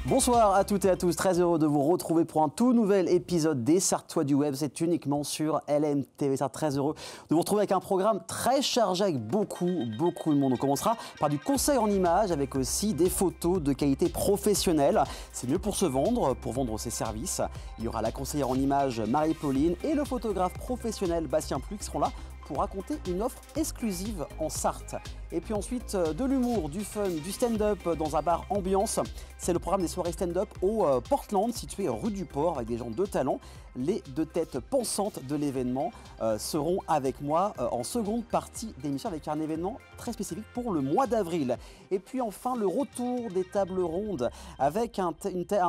Bonsoir à toutes et à tous, très heureux de vous retrouver pour un tout nouvel épisode des Sartois du Web. C'est uniquement sur LMTV. Très heureux de vous retrouver avec un programme très chargé avec beaucoup de monde. On commencera par du conseil en images avec aussi des photos de qualité professionnelle. C'est mieux pour se vendre, pour vendre ses services. Il y aura la conseillère en images Marie-Pauline et le photographe professionnel Bastien Plus qui seront là pour raconter une offre exclusive en Sarthe. Et puis ensuite, de l'humour, du fun, du stand-up dans un bar ambiance. C'est le programme des soirées stand-up au Portland, situé rue du Port, avec des gens de talent. Les deux têtes pensantes de l'événement seront avec moi en seconde partie d'émission avec un événement très spécifique pour le mois d'avril. Et puis enfin, le retour des tables rondes avec un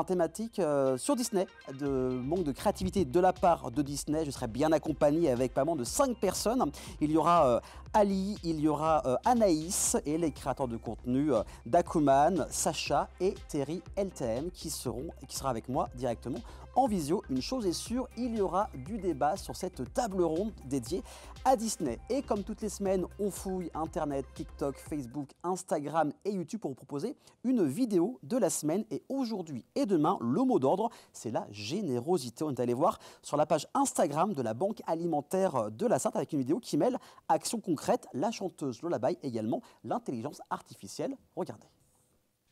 thématique sur Disney, de manque de créativité de la part de Disney. Je serai bien accompagné avec pas moins de 5 personnes. Il y aura Ali, il y aura Anaïs et les créateurs de contenu Dakuman, Sacha et Terry LTM qui sera avec moi directement en visio. Une chose est sûre, il y aura du débat sur cette table ronde dédiée à Disney. Et comme toutes les semaines, on fouille Internet, TikTok, Facebook, Instagram et YouTube pour vous proposer une vidéo de la semaine. Et aujourd'hui et demain, le mot d'ordre, c'est la générosité. On est allé voir sur la page Instagram de la Banque Alimentaire de la Sarthe avec une vidéo qui mêle action concrète, la chanteuse Lola Bay, également l'intelligence artificielle. Regardez.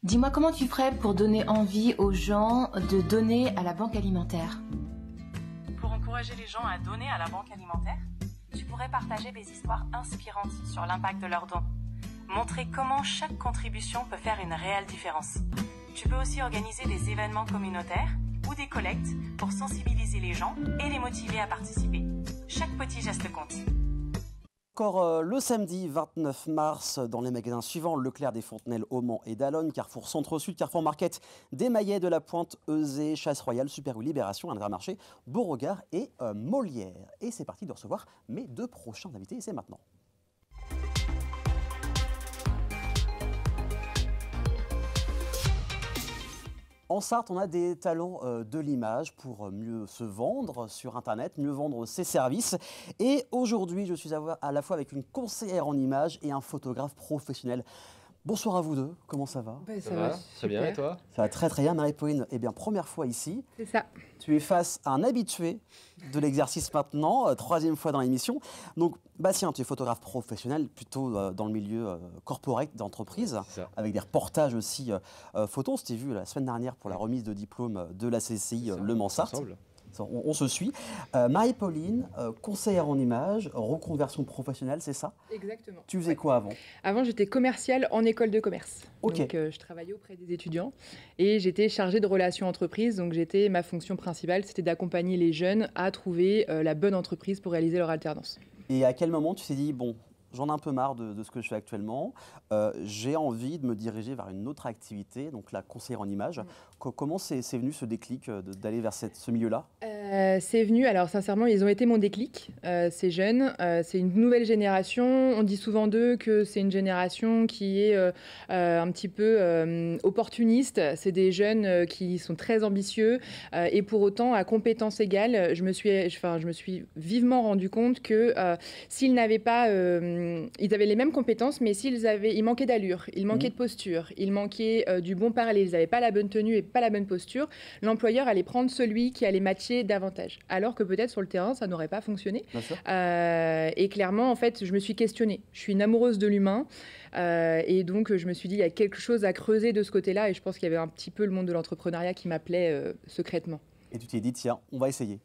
Dis-moi, comment tu ferais pour donner envie aux gens de donner à la Banque Alimentaire? Pour encourager les gens à donner à la Banque Alimentaire, tu pourrais partager des histoires inspirantes sur l'impact de leurs dons. Montrer comment chaque contribution peut faire une réelle différence. Tu peux aussi organiser des événements communautaires ou des collectes pour sensibiliser les gens et les motiver à participer. Chaque petit geste compte. Encore le samedi 29 mars dans les magasins suivants, Leclerc des Fontenelles, au Mans et d'Allonne, Carrefour Centre-Sud, Carrefour Market des Maillets, de la Pointe, Euzé, Chasse Royale, Super U, Libération, Intermarché, Beauregard et Molière. Et c'est parti de recevoir mes deux prochains invités et c'est maintenant. En Sarthe, on a des talents de l'image pour mieux se vendre sur Internet, mieux vendre ses services. Et aujourd'hui, je suis à la fois avec une conseillère en images et un photographe professionnel. Bonsoir à vous deux, comment ça va? Ça va très bien, et toi? Ça va très bien, Marie-Pauline. Eh bien, première fois ici. C'est ça. Tu es face à un habitué de l'exercice maintenant, troisième fois dans l'émission. Donc, Bastien, tu es photographe professionnel, plutôt dans le milieu corporate d'entreprise, avec des reportages aussi photos. On s'était vu la semaine dernière pour la remise de diplôme de la CCI Le Mans-Sarthe. On se suit. Marie-Pauline, conseillère en images, reconversion professionnelle, c'est ça? Exactement. Tu faisais quoi avant? Avant, j'étais commerciale en école de commerce. Ok. Donc, je travaillais auprès des étudiants et j'étais chargée de relations entreprises. Donc, ma fonction principale, c'était d'accompagner les jeunes à trouver la bonne entreprise pour réaliser leur alternance. Et à quel moment tu t'es dit, bon, j'en ai un peu marre de ce que je fais actuellement, j'ai envie de me diriger vers une autre activité, donc la conseillère en images. Comment c'est venu ce déclic d'aller vers ce milieu-là? C'est venu, alors sincèrement, ils ont été mon déclic, ces jeunes. C'est une nouvelle génération. On dit souvent d'eux que c'est une génération qui est un petit peu opportuniste. C'est des jeunes qui sont très ambitieux et pour autant, à compétences égales, je me suis vivement rendu compte que s'ils n'avaient pas... ils avaient les mêmes compétences, mais il manquait d'allure, il manquait de posture, il manquait du bon parler, ils n'avaient pas la bonne tenue et pas la bonne posture, l'employeur allait prendre celui qui allait matcher davantage. Alors que peut-être sur le terrain, ça n'aurait pas fonctionné. Et clairement, en fait, je me suis questionnée. Je suis une amoureuse de l'humain. Et donc, je me suis dit, il y a quelque chose à creuser de ce côté-là. Et je pense qu'il y avait un petit peu le monde de l'entrepreneuriat qui m'appelait secrètement. Et tu t'es dit, tiens, on va essayer.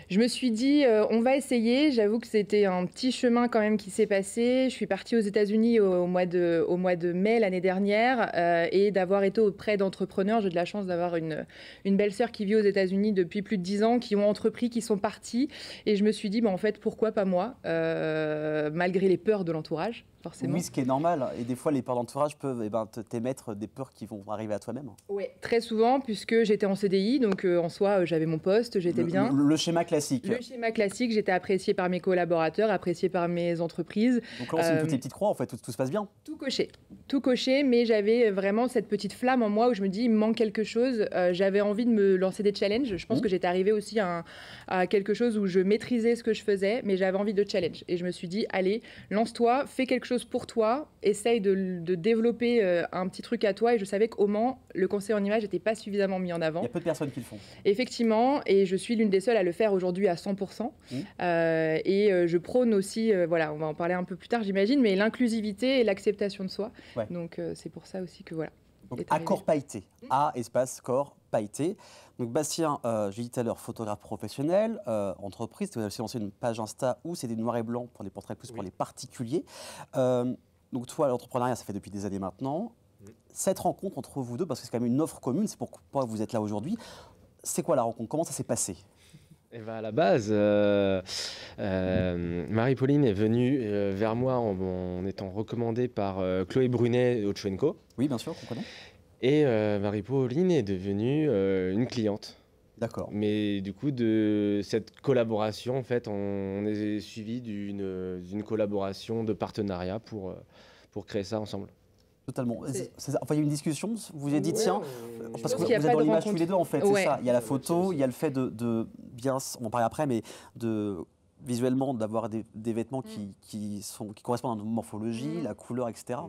Je me suis dit, on va essayer. J'avoue que c'était un petit chemin quand même qui s'est passé. Je suis partie aux États-Unis au mois de mai l'année dernière et d'avoir été auprès d'entrepreneurs. J'ai de la chance d'avoir une belle-sœur qui vit aux États-Unis depuis plus de 10 ans, qui ont entrepris, qui sont partis. Et je me suis dit, en fait, pourquoi pas moi, malgré les peurs de l'entourage. Forcément. Oui, ce qui est normal. Et des fois, les peurs d'entourage peuvent t'émettre des peurs qui vont arriver à toi-même. Oui, très souvent, puisque j'étais en CDI, donc en soi, j'avais mon poste, j'étais bien. Le schéma classique classique. Le schéma classique, j'étais appréciée par mes collaborateurs, appréciée par mes entreprises. Donc là, on signe toutes les petites croix, en fait, tout se passe bien. Tout coché, mais j'avais vraiment cette petite flamme en moi où je me dis, il me manque quelque chose. J'avais envie de me lancer des challenges. Je pense que j'étais arrivée aussi à quelque chose où je maîtrisais ce que je faisais, mais j'avais envie de challenge. Et je me suis dit, allez, lance-toi, fais quelque chose pour toi, essaye de développer un petit truc à toi. Et je savais qu'au Mans, le conseil en image n'était pas suffisamment mis en avant. Il y a peu de personnes qui le font. Effectivement, et je suis l'une des seules à le faire aujourd'hui à 100%. Je prône aussi, voilà, on va en parler un peu plus tard, j'imagine, mais l'inclusivité et l'acceptation de soi. Ouais. Donc, c'est pour ça aussi que voilà. Donc, Accord Pailleté. A, espace, corps, pailleté. Donc, Bastien, j'ai dit tout à l'heure, photographe professionnel, entreprise. Tu as aussi lancé une page Insta où c'est des noirs et blancs pour les portraits, plus pour les particuliers. Donc, toi, l'entrepreneuriat, ça fait depuis des années maintenant. Cette rencontre entre vous deux, parce que c'est quand même une offre commune, c'est pourquoi vous êtes là aujourd'hui. C'est quoi la rencontre? Comment ça s'est passé? Et ben à la base, Marie-Pauline est venue vers moi en étant recommandée par Chloé Brunet Ochwenko. Oui, bien sûr, on connaît. Et Marie-Pauline est devenue une cliente. D'accord. Mais du coup, de cette collaboration, en fait, on est suivi d'une collaboration de partenariat pour créer ça ensemble. Totalement. Enfin, il y a eu une discussion, vous vous êtes dit, tiens, parce que vous êtes dans dans l'image tous les deux, en fait, c'est ça. Il y a la photo, il y a le fait de bien, on en parle après, mais visuellement, d'avoir des vêtements qui correspondent à notre morphologie, la couleur, etc.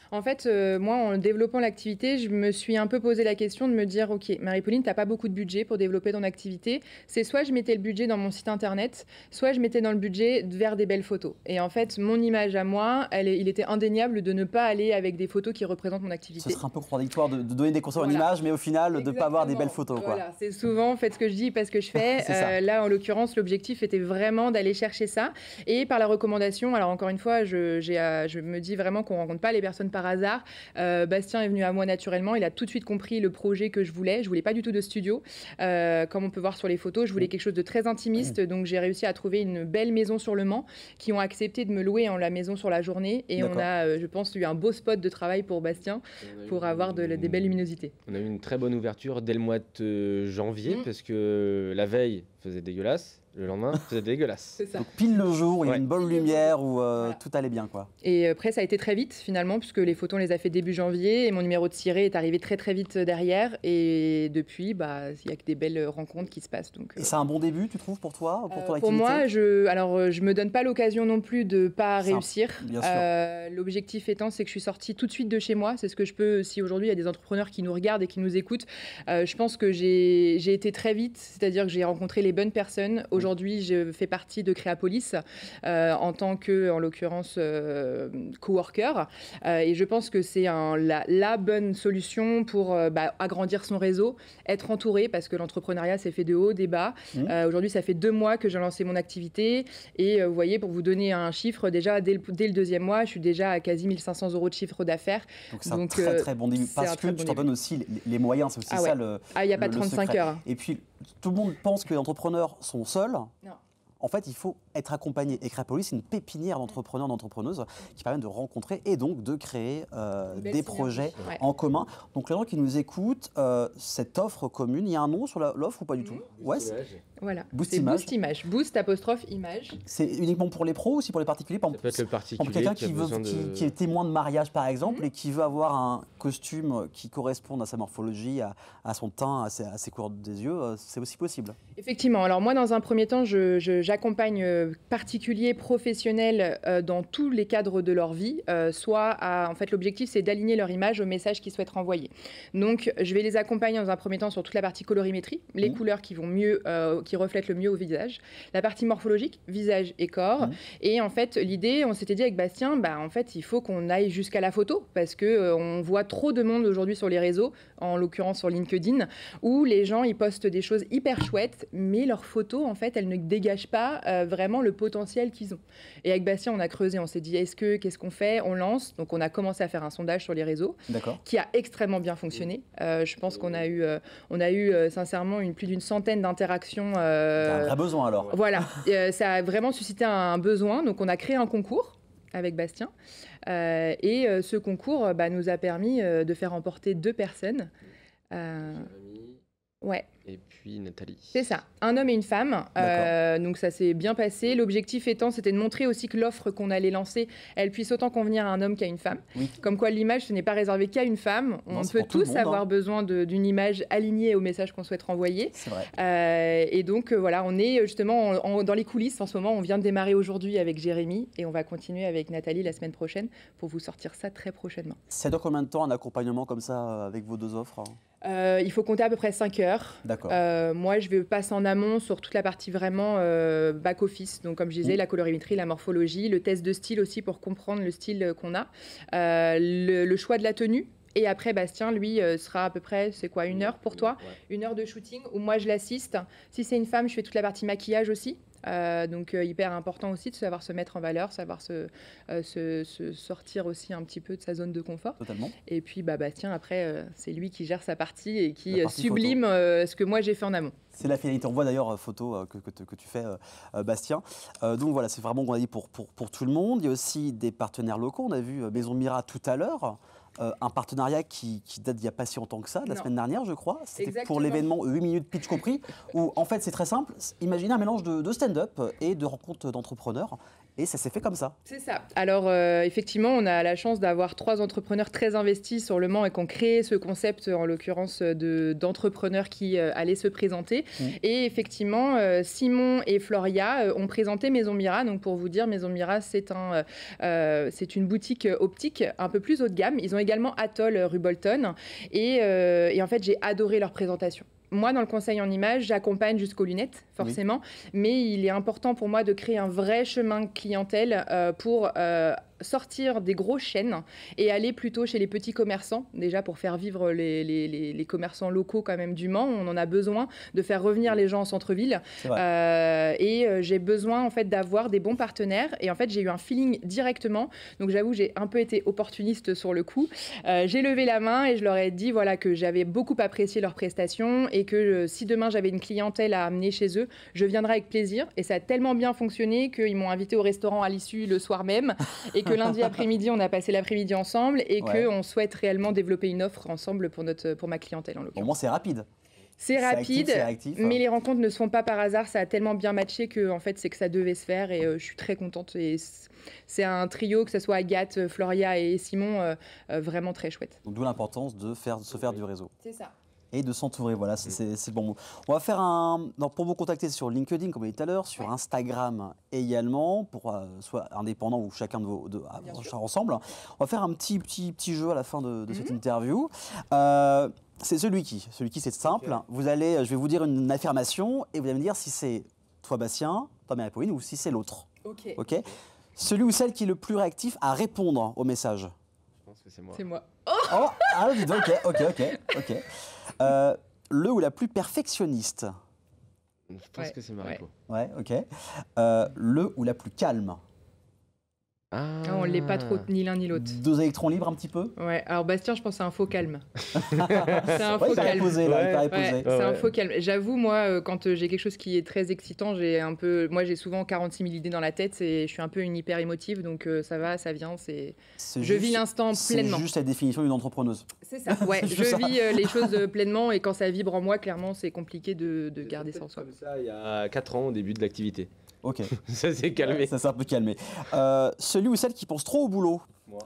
En fait, moi, en développant l'activité, je me suis un peu posé la question de me dire, OK, Marie-Pauline, tu n'as pas beaucoup de budget pour développer ton activité. C'est soit je mettais le budget dans mon site internet, soit je mettais dans le budget vers des belles photos. Et en fait, mon image à moi, il était indéniable de ne pas aller avec des photos qui représentent mon activité. Ce serait un peu contradictoire de donner des conseils en image, mais au final, de ne pas avoir des belles photos. Voilà, c'est souvent, faites ce que je dis, pas ce que je fais. Là, en l'occurrence, l'objectif était vraiment d'aller chercher ça. Et par la recommandation, alors encore une fois, je me dis vraiment qu'on ne rencontre pas les personnes par hasard. Bastien est venu à moi naturellement. Il a tout de suite compris le projet que je voulais. Je voulais pas du tout de studio. Comme on peut voir sur les photos, je voulais quelque chose de très intimiste. Donc j'ai réussi à trouver une belle maison sur le Mans qui ont accepté de me louer en la maison sur la journée. Et on a, je pense, eu un beau spot de travail pour Bastien pour avoir des belles luminosités. On a eu une très bonne ouverture dès le mois de janvier parce que la veille faisait dégueulasse. Le lendemain, c'était dégueulasse. C'est ça. Donc, pile le jour, il y a une bonne lumière où tout allait bien, quoi. Et après, ça a été très vite, finalement, puisque les photos, on les a fait début janvier, et mon numéro de ciré est arrivé très, très vite derrière. Et depuis, il y a que des belles rencontres qui se passent. Donc, et c'est un bon début, tu trouves, pour toi, pour ton activité? Pour moi, je me donne pas l'occasion non plus de ne pas réussir. Bien sûr. L'objectif étant, c'est que je suis sortie tout de suite de chez moi. C'est ce que je peux, si aujourd'hui, il y a des entrepreneurs qui nous regardent et qui nous écoutent. Je pense que j'ai été très vite, c'est-à-dire que j'ai rencontré les bonnes personnes. Aujourd'hui, je fais partie de Créapolis en tant que, en l'occurrence, coworker. Et je pense que c'est la bonne solution pour agrandir son réseau, être entouré, parce que l'entrepreneuriat, c'est fait de haut, des bas. Aujourd'hui, ça fait 2 mois que j'ai lancé mon activité. Et vous voyez, pour vous donner un chiffre, déjà, dès le 2e mois, je suis déjà à quasi 1 500 € de chiffre d'affaires. Donc, c'est un très, très bon début. Parce que tu t'en donnes aussi les moyens. C'est aussi ça le il n'y a pas 35 heures. Et puis, tout le monde pense que les entrepreneurs sont seuls. Non. En fait, il faut être accompagné. Et Créapolis, c'est une pépinière d'entrepreneurs, d'entrepreneuses qui permet de rencontrer et donc de créer des projets en commun. Donc, les gens qui nous écoutent, cette offre commune, il y a un nom sur l'offre ou pas du tout? Voilà, Boost c'est Image. Boost Image. Boost apostrophe image. C'est uniquement pour les pros ou aussi pour les particuliers? Ça peut être le particulier quelqu'un qui est témoin de mariage, par exemple, et qui veut avoir un costume qui corresponde à sa morphologie, à son teint, à ses couleurs des yeux, c'est aussi possible. Effectivement. Alors moi, dans un premier temps, j'accompagne particuliers, professionnels dans tous les cadres de leur vie. En fait, l'objectif, c'est d'aligner leur image au message qu'ils souhaitent renvoyer. Donc, je vais les accompagner dans un premier temps sur toute la partie colorimétrie, les couleurs qui vont mieux, qui reflètent le mieux au visage, la partie morphologique, visage et corps. Et en fait, l'idée, on s'était dit avec Bastien, en fait, il faut qu'on aille jusqu'à la photo parce que on voit trop de monde aujourd'hui sur les réseaux, en l'occurrence sur LinkedIn, où les gens ils postent des choses hyper chouettes, mais leurs photos, en fait, elles ne dégagent pas vraiment le potentiel qu'ils ont. Et avec Bastien, on a creusé, on s'est dit, qu'est-ce qu'on fait? On lance. Donc, on a commencé à faire un sondage sur les réseaux, qui a extrêmement bien fonctionné. Je pense qu'on a eu, sincèrement plus d'une centaine d'interactions. Un vrai besoin alors. Voilà, ça a vraiment suscité un besoin. Donc, on a créé un concours avec Bastien. Et ce concours nous a permis de faire remporter 2 personnes. Ouais. Et puis Nathalie. C'est ça, un homme et une femme. Donc ça s'est bien passé. L'objectif étant, c'était de montrer aussi que l'offre qu'on allait lancer, elle puisse autant convenir à un homme qu'à une femme. Oui. Comme quoi l'image, ce n'est pas réservé qu'à une femme. Non, On c'est peut pour tout le tous monde, avoir besoin d'une image alignée au message qu'on souhaite renvoyer. C'est vrai. Et donc voilà, on est justement dans les coulisses en ce moment. On vient de démarrer aujourd'hui avec Jérémy et on va continuer avec Nathalie la semaine prochaine pour vous sortir ça très prochainement. Ça dure combien de temps un accompagnement comme ça avec vos 2 offres? Il faut compter à peu près 5 heures. D'accord. Moi, je vais passer en amont sur toute la partie vraiment back-office. Donc, comme je disais, la colorimétrie, la morphologie, le test de style aussi pour comprendre le style qu'on a, le choix de la tenue. Et après, Bastien, lui, sera à peu près, c'est quoi, 1 heure pour toi? 1 heure de shooting où moi, je l'assiste. Si c'est une femme, je fais toute la partie maquillage aussi. Donc hyper important aussi de savoir se mettre en valeur, savoir se sortir aussi un petit peu de sa zone de confort. Totalement. Et puis Bastien, après, c'est lui qui gère sa partie et qui partie sublime ce que moi j'ai fait en amont. C'est la finalité. On voit d'ailleurs photo que tu fais, Bastien. Donc voilà, c'est vraiment, on a dit, pour tout le monde. Il y a aussi des partenaires locaux. On a vu Maison Mira tout à l'heure. Un partenariat qui date d'il n'y a pas si longtemps que ça, la semaine dernière, je crois. C'était pour l'événement 8 minutes pitch compris, où en fait c'est très simple. Imaginez un mélange de stand-up et de rencontres d'entrepreneurs. Et ça s'est fait comme ça. C'est ça. Alors, effectivement, on a la chance d'avoir 3 entrepreneurs très investis sur le Mans et qui ont créé ce concept, en l'occurrence, d'entrepreneurs qui allaient se présenter. Et effectivement, Simon et Floria ont présenté Maison Mira. Donc, pour vous dire, Maison Mira, c'est une boutique optique un peu plus haut de gamme. Ils ont également Atoll rue Bolton. Et en fait, j'ai adoré leur présentation. Moi, dans le conseil en images, j'accompagne jusqu'aux lunettes, forcément. Mais il est important pour moi de créer un vrai chemin clientèle pour sortir des grosses chaînes et aller plutôt chez les petits commerçants, déjà pour faire vivre les commerçants locaux quand même du Mans. On en a besoin de faire revenir les gens en centre-ville. J'ai besoin en fait d'avoir des bons partenaires. Et en fait, j'ai eu un feeling directement. Donc j'avoue, j'ai un peu été opportuniste sur le coup. J'ai levé la main et je leur ai dit voilà, que j'avais beaucoup apprécié leurs prestations et que si demain j'avais une clientèle à amener chez eux, je viendrais avec plaisir. Et ça a tellement bien fonctionné qu'ils m'ont invité au restaurant à l'issue le soir même et que lundi après-midi, on a passé l'après-midi ensemble et qu'on souhaite réellement développer une offre ensemble pour ma clientèle en l'occurrence. Au moins, c'est rapide. C'est rapide, actif, mais les rencontres ne se font pas par hasard. Ça a tellement bien matché que en fait, c'est que ça devait se faire et je suis très contente. Et c'est un trio, que ce soit Agathe, Floria et Simon, vraiment très chouette. D'où l'importance de se faire du réseau. C'est ça. Et de s'entourer, voilà, c'est le bon mot. On va faire pour vous contacter sur LinkedIn, comme on a dit tout à l'heure, sur Instagram également, pour soit indépendant ou chacun ensemble. On va faire un petit jeu à la fin de cette interview. C'est celui-ci, c'est simple. Je vais vous dire une affirmation et vous allez me dire si c'est toi Bastien, toi Marie-Pauline ou si c'est l'autre. Ok. Celui ou celle qui est le plus réactif à répondre au message. Je pense que c'est moi. C'est moi. Oh, ah, dis donc, ok. Le ou la plus perfectionniste. Je pense que c'est Marie-Pauline. Ouais, ok. Le ou la plus calme. On ne l'est pas trop ni l'un ni l'autre. 2 électrons libres un petit peu. Ouais, alors Bastien, je pense que c'est un faux calme. C'est un faux calme. C'est un faux calme. J'avoue, moi, quand j'ai quelque chose qui est très excitant, j'ai souvent 46 000 idées dans la tête et je suis un peu une hyper émotive, donc ça va, ça vient, je vis l'instant pleinement. C'est juste la définition d'une entrepreneuse. C'est ça, ouais, je vis les choses pleinement et quand ça vibre en moi, clairement, c'est compliqué de garder ça en soi. Comme ça, il y a 4 ans, au début de l'activité. Ok. Ça s'est calmé. Ça s'est un peu calmé. Celui ou celle qui pense trop au boulot. Moi.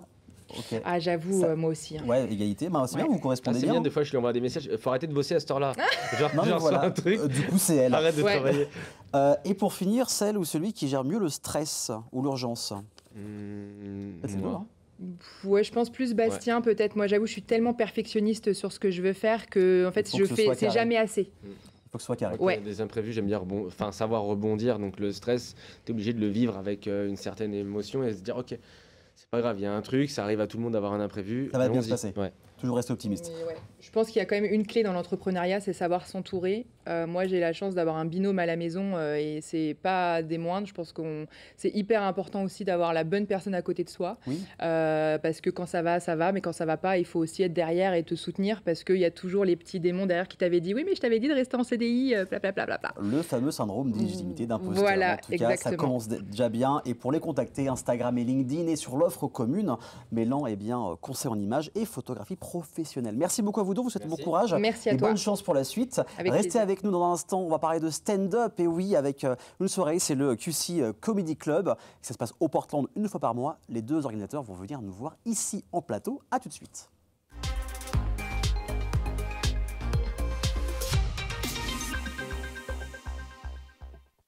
Okay. Ah, j'avoue, moi aussi. Hein. Ouais, égalité. C'est bien, vous correspondez bien. C'est bien, des fois, je lui envoie des messages. Faut arrêter de bosser à cette heure-là. Genre voilà. un truc. Du coup, c'est elle. Arrête de travailler. Et pour finir, celle ou celui qui gère mieux le stress ou l'urgence. C'est moi. Ouais, je pense plus Bastien, peut-être. Moi, j'avoue, je suis tellement perfectionniste sur ce que je veux faire que, en fait, c'est jamais assez. Il faut que ce soit carré. Des imprévus, j'aime bien savoir rebondir. Donc le stress, tu es obligé de le vivre avec une certaine émotion et se dire ok, c'est pas grave, il y a un truc, ça arrive à tout le monde d'avoir un imprévu. Ça va bien se passer. Ouais. Toujours rester optimiste. Mais je pense qu'il y a quand même une clé dans l'entrepreneuriat, c'est savoir s'entourer. Moi, j'ai la chance d'avoir un binôme à la maison et c'est pas des moindres. Je pense que c'est hyper important aussi d'avoir la bonne personne à côté de soi. Oui. Parce que quand ça va, mais quand ça va pas, il faut aussi être derrière et te soutenir parce qu'il y a toujours les petits démons derrière qui t'avaient dit oui, mais je t'avais dit de rester en CDI, blablabla. Le fameux syndrome d'illégitimité d'imposteur. Voilà, en tout cas, ça commence déjà bien. Et pour les contacter, Instagram et LinkedIn et sur l'offre commune, mêlant conseil en images et photographie professionnel. Merci beaucoup à vous deux, vous souhaite bon Merci. courage Merci à et toi. bonne chance pour la suite. Avec Restez plaisir. avec nous dans un instant, on va parler de stand-up et oui, avec une soirée, c'est le QC Comedy Club. Ça se passe au Portland une fois par mois. Les deux organisateurs vont venir nous voir ici en plateau. À tout de suite.